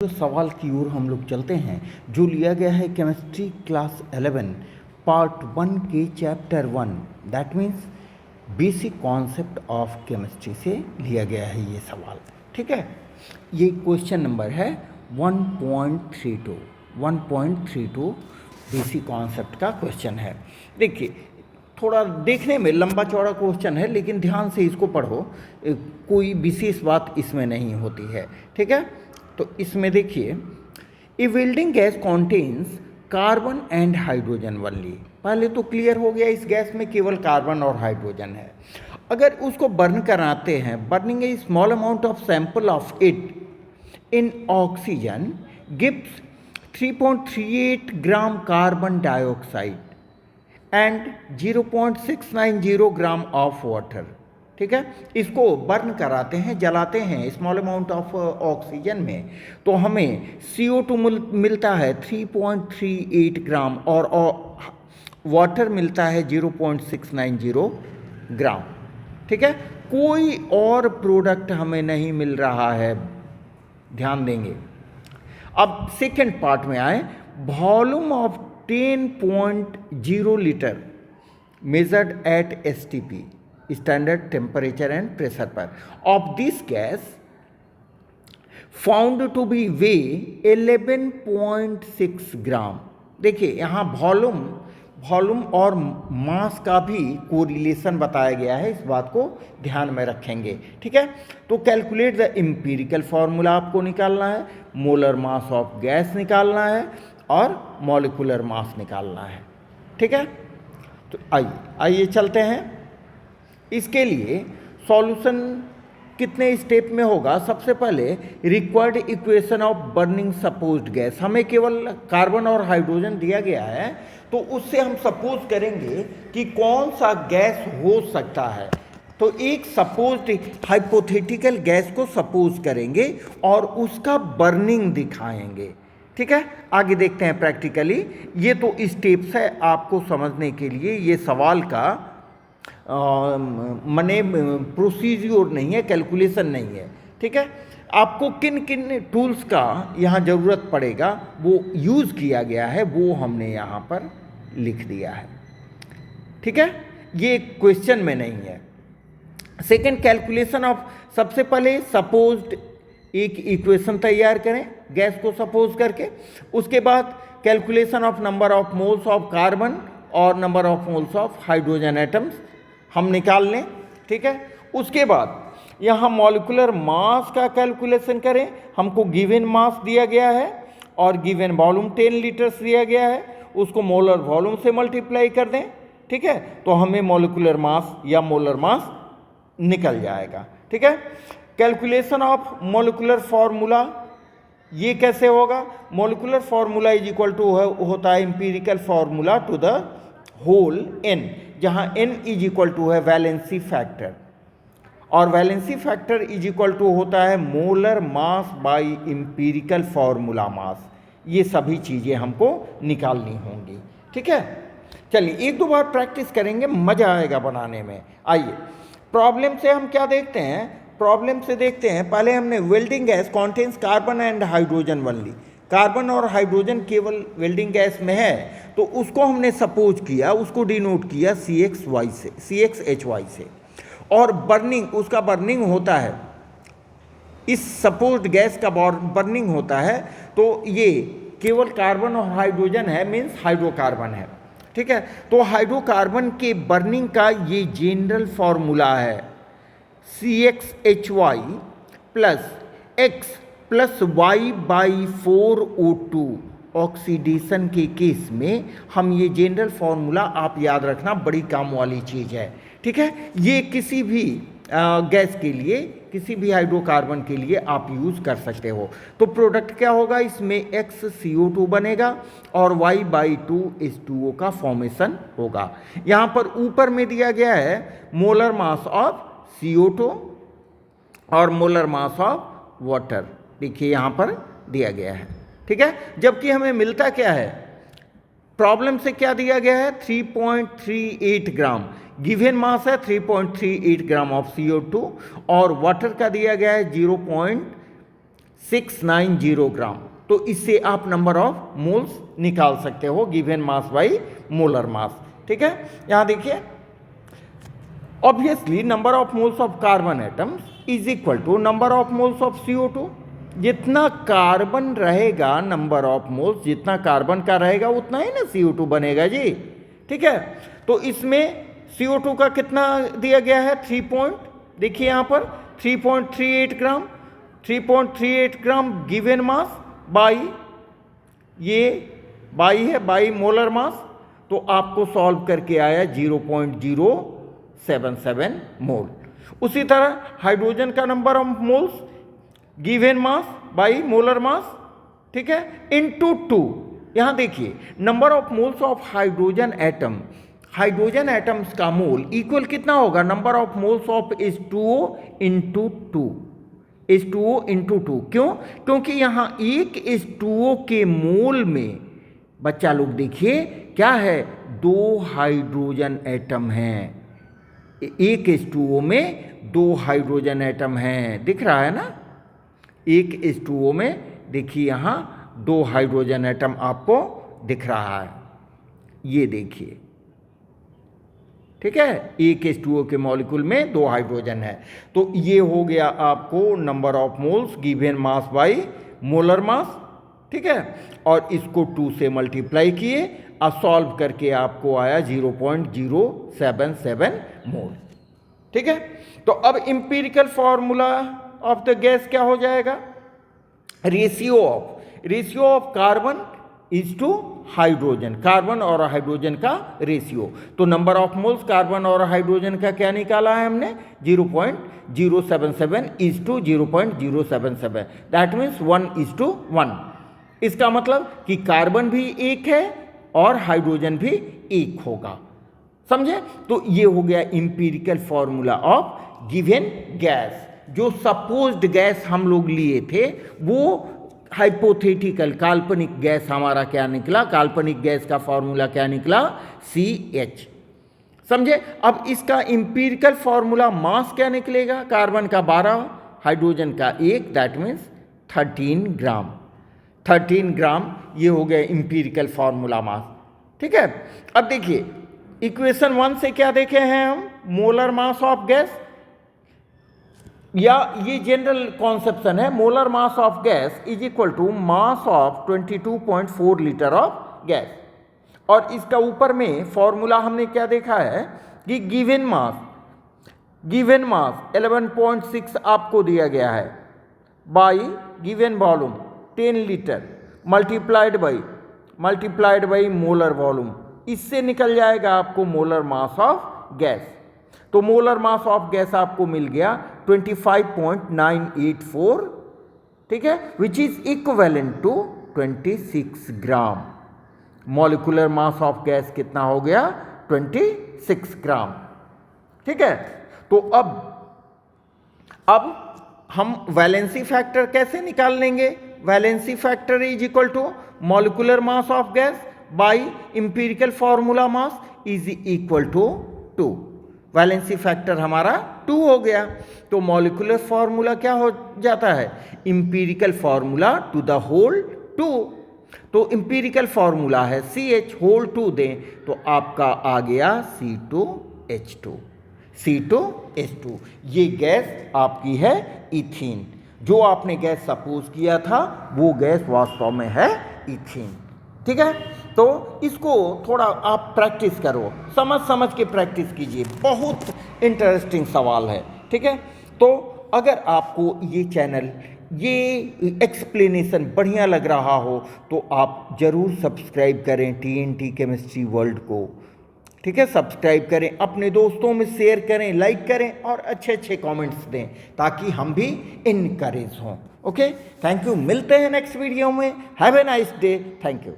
जो सवाल की ओर हम लोग चलते हैं जो लिया गया है केमिस्ट्री क्लास 11 पार्ट 1 के chapter 1 that means basic concept of chemistry से लिया गया है ये सवाल। ठीक है, ये क्वेश्चन नंबर है 1.32 बेसिक कॉन्सेप्ट का क्वेश्चन है। देखिए, थोड़ा देखने में लंबा चौड़ा क्वेश्चन है लेकिन ध्यान से इसको पढ़ो, कोई विशेष बात इसमें नहीं होती है। ठीक है, तो इसमें देखिए, a welding gas contains carbon and hydrogen only. पहले तो क्लियर हो गया, इस गैस में केवल कार्बन और हाइड्रोजन है। अगर उसको बर्न कराते हैं, burning A small amount of sample of it in oxygen gives 3.38 gram carbon dioxide and 0.690 gram of water. ठीक है, इसको बर्न कराते हैं, जलाते हैं स्मॉल अमाउंट ऑफ ऑक्सीजन में, तो हमें CO2 मिलता है 3.38 ग्राम और वाटर मिलता है 0.690 ग्राम। ठीक है, कोई और प्रोडक्ट हमें नहीं मिल रहा है, ध्यान देंगे। अब सेकेंड पार्ट में आए, volume of 10.0 litre measured at STP standard temperature and pressure पर of this gas found to be weigh 11.6 gram. देखिए, यहाँ वॉल्यूम और मास का भी कोरिलेशन बताया गया है, इस बात को ध्यान में रखेंगे। ठीक है, तो कैलकुलेट द एम्पिरिकल फार्मूला आपको निकालना है, मोलर मास ऑफ गैस निकालना है और मॉलिक्यूलर मास निकालना है। ठीक है, तो आइए चलते हैं। इसके लिए सॉल्यूशन कितने स्टेप में होगा? सबसे पहले required equation of burning supposed gas, हमें केवल कार्बन और हाइड्रोजन दिया गया है, तो उससे हम सपोज करेंगे कि कौन सा गैस हो सकता है। तो एक सपोज्ड हाइपोथेटिकल गैस को सपोज करेंगे और उसका बर्निंग दिखाएंगे। ठीक है, आगे देखते हैं प्रैक्टिकली। ये तो स्टेप्स है आपको समझने के लिए, ये सवाल का मने प्रोसीज्योर नहीं है, कैलकुलेशन नहीं है। ठीक है, आपको किन किन टूल्स का यहाँ ज़रूरत पड़ेगा वो यूज़ किया गया है, वो हमने यहाँ पर लिख दिया है। ठीक है, ये क्वेश्चन में नहीं है। सेकंड, कैलकुलेशन ऑफ, सबसे पहले सपोज्ड एक इक्वेशन तैयार करें गैस को सपोज करके, उसके बाद calculation of number of moles of carbon और number of moles of hydrogen atoms हम निकाल लें। ठीक है, उसके बाद यहाँ मॉलिक्यूलर मास का कैलकुलेशन करें। हमको गिवन मास दिया गया है और गिवन वॉल्यूम 10 लीटर्स दिया गया है, उसको मोलर वॉल्यूम से मल्टीप्लाई कर दें। ठीक है, तो हमें मॉलिक्यूलर मास या मोलर मास निकल जाएगा। ठीक है, कैलकुलेशन ऑफ मॉलिक्यूलर फार्मूला, ये कैसे होगा? Molecular formula is equal to होता है empirical formula to the whole n, जहां n इज इक्वल टू है वैलेंसी फैक्टर, और valency factor is equal to होता है molar mass by empirical formula mass. ये सभी चीज़ें हमको निकालनी होंगी। ठीक है, चलिए एक दो बार प्रैक्टिस करेंगे, मज़ा आएगा बनाने में। आइए प्रॉब्लम से हम क्या देखते हैं, प्रॉब्लम से देखते हैं। पहले हमने welding gas contains carbon and hydrogen only, carbon और हाइड्रोजन केवल वेल्डिंग गैस में है, तो उसको हमने सपोज किया, उसको डिनोट किया CXHY से, और बर्निंग, उसका बर्निंग होता है, इस सपोज्ड गैस का बर्निंग होता है, तो ये केवल कार्बन और हाइड्रोजन है, मीन्स हाइड्रोकार्बन है। ठीक है, तो हाइड्रोकार्बन के बर्निंग का ये जनरल फॉर्मूला है, CXHY plus X plus Y/4O2। Oxidation के केस में हम ये जनरल फॉर्मूला, आप याद रखना, बड़ी काम वाली चीज़ है। ठीक है, ये किसी भी गैस के लिए, किसी भी हाइड्रोकार्बन के लिए आप यूज़ कर सकते हो। तो प्रोडक्ट क्या होगा, इसमें XCO2 बनेगा और Y/2H2O का फॉर्मेशन होगा। यहाँ पर ऊपर में दिया गया है मोलर मास ऑफ CO2 और मोलर मास ऑफ वाटर, देखिए यहाँ पर दिया गया है। ठीक है, जबकि हमें मिलता क्या है, प्रॉब्लम से क्या दिया गया है, 3.38 ग्राम, गिवन मास है 3.38 ग्राम ऑफ CO2 और वाटर का दिया गया है 690 ग्राम। तो इससे आप नंबर ऑफ मोल्स निकाल सकते हो given mass by molar mass. ठीक है, यहां देखिए obviously number of moles of carbon atoms is equal to number of moles of CO2। जितना कार्बन रहेगा नंबर ऑफ मोल्स, जितना कार्बन का रहेगा उतना ही ना CO2 बनेगा जी। ठीक है, तो इसमें CO2 का कितना दिया गया है 3 देखिए यहां पर 3.38 ग्राम, 3.38 ग्राम गिवन मास बाई, ये बाई है, बाई मोलर मास। तो आपको सॉल्व करके आया 0.077 मोल। उसी तरह हाइड्रोजन का number of moles given mass by molar mass, ठीक है, इनटू 2। यहां देखिए number of moles of hydrogen atom, hydrogen atoms का मोल इक्वल कितना होगा number of moles of H2O into 2, H2O into 2। क्यों? क्योंकि यहां एक H2O के मोल में बच्चा लोग देखिए क्या है, 2 हाइड्रोजन एटम हैं। एक H2O में 2 हाइड्रोजन एटम हैं, दिख रहा है ना। एक H2O में देखिए यहां 2 हाइड्रोजन एटम आपको दिख रहा है, ये देखिए। ठीक है, एक H2O के मॉलिक्यूल में 2 हाइड्रोजन है। तो ये हो गया आपको number of moles given mass by molar mass. ठीक है, और इसको 2 से मल्टीप्लाई किए, अब सॉल्व करके आपको आया 0.077 मोल। ठीक है, तो अब empirical formula of the gas क्या हो जाएगा, ratio of carbon is to hydrogen, carbon और हाइड्रोजन का रेशियो। तो नंबर ऑफ मोल्स कार्बन और हाइड्रोजन का क्या निकाला है हमने, 0.077 इज टू 0.077, दैट मीन्स 1:1। इसका मतलब कि कार्बन भी एक है और हाइड्रोजन भी एक होगा, समझे। तो ये हो गया empirical formula of given gas. जो सपोज्ड गैस हम लोग लिए थे वो हाइपोथेटिकल काल्पनिक गैस हमारा क्या निकला, काल्पनिक गैस का फॉर्मूला क्या निकला, CH, समझे। अब इसका इंपीरिकल फॉर्मूला मास क्या निकलेगा, कार्बन का 12, हाइड्रोजन का 1, दैट मीन्स 13 ग्राम। 13 ग्राम ये हो गया इंपीरिकल फॉर्मूला मास। ठीक है, अब देखिए इक्वेशन 1 से क्या देखे हैं हम, मोलर मास ऑफ गैस, या ये जनरल कॉन्सेप्शन है, molar mass of gas is equal to mass of 22.4 litre of gas. और इसका ऊपर में फॉर्मूला हमने क्या देखा है कि गिवन मास 11.6 आपको दिया गया है by given volume 10 litre multiplied by molar volume. इससे निकल जाएगा आपको मोलर मास ऑफ गैस। तो मोलर मास ऑफ गैस आपको मिल गया 25.984, ठीक है, which is equivalent to 26 gram. Molecular mass of gas कितना हो गया, 26 ग्राम। ठीक है, तो अब हम वैलेंसी फैक्टर कैसे निकाल लेंगे, valency factor is equal to molecular mass of gas by empirical formula mass is equal to 2। Valency factor हमारा 2 हो गया। तो मॉलिक्यूलर फॉर्मूला क्या हो जाता है, empirical formula to the whole 2। तो इंपीरिकल फॉर्मूला है CH होल 2 दें तो आपका आ गया C2H2, C2H2। ये गैस आपकी है इथीन। जो आपने गैस सपोज किया था वो गैस वास्तव में है इथीन। ठीक है, तो इसको थोड़ा आप प्रैक्टिस करो, समझ के प्रैक्टिस कीजिए, बहुत इंटरेस्टिंग सवाल है। ठीक है, तो अगर आपको ये चैनल, ये एक्सप्लेनेशन बढ़िया लग रहा हो तो आप ज़रूर सब्सक्राइब करें TNT केमिस्ट्री वर्ल्ड को। ठीक है, सब्सक्राइब करें, अपने दोस्तों में शेयर करें, लाइक करें और अच्छे कमेंट्स दें ताकि हम भी इनकरेज हों। ओके, थैंक यू, मिलते हैं नेक्स्ट वीडियो में। Have a nice day, thank you.